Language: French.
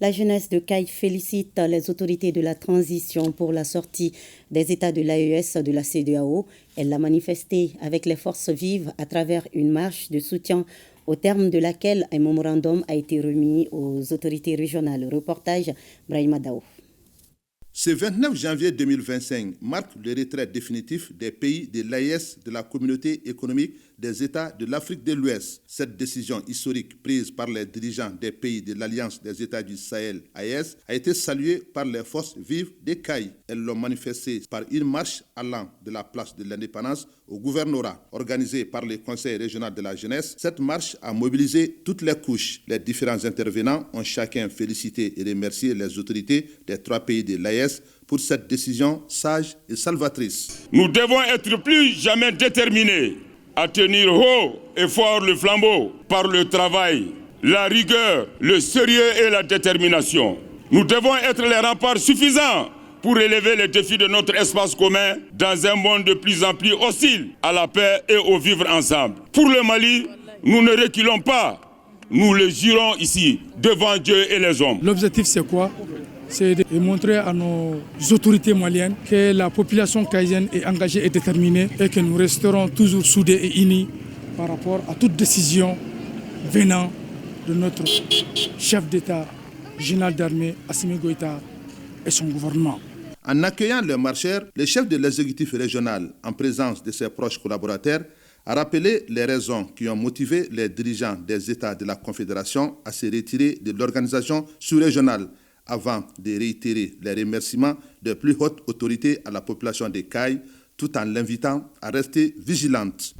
La jeunesse de Caille félicite les autorités de la transition pour la sortie des États de l'AES de la CEDEAO. Elle l'a manifesté avec les forces vives à travers une marche de soutien au terme de laquelle un mémorandum a été remis aux autorités régionales. Reportage Brahima Daouf. Ce 29 janvier 2025 marque le retrait définitif des pays de l'AES de la Communauté économique des États de l'Afrique de l'Ouest. Cette décision historique prise par les dirigeants des pays de l'Alliance des États du Sahel, AES, a été saluée par les forces vives des Cailles. Elles l'ont manifestée par une marche allant de la place de l'Indépendance au gouvernorat. Organisée par le Conseil régional de la jeunesse, cette marche a mobilisé toutes les couches. Les différents intervenants ont chacun félicité et remercié les autorités des 3 pays de l'AES pour cette décision sage et salvatrice. Nous devons être plus jamais déterminés à tenir haut et fort le flambeau par le travail, la rigueur, le sérieux et la détermination. Nous devons être les remparts suffisants pour relever les défis de notre espace commun dans un monde de plus en plus hostile à la paix et au vivre ensemble. Pour le Mali, nous ne reculons pas. Nous le jurons ici, devant Dieu et les hommes. L'objectif, c'est quoi? C'est de montrer à nos autorités maliennes que la population caïenne est engagée et déterminée et que nous resterons toujours soudés et unis par rapport à toute décision venant de notre chef d'État, général d'armée, Assimi Goïta, et son gouvernement. En accueillant les marcheurs, le chef de l'exécutif régional, en présence de ses proches collaborateurs, a rappelé les raisons qui ont motivé les dirigeants des États de la Confédération à se retirer de l'organisation sous-régionale, avant de réitérer les remerciements des plus hautes autorités à la population des Cailles, tout en l'invitant à rester vigilante.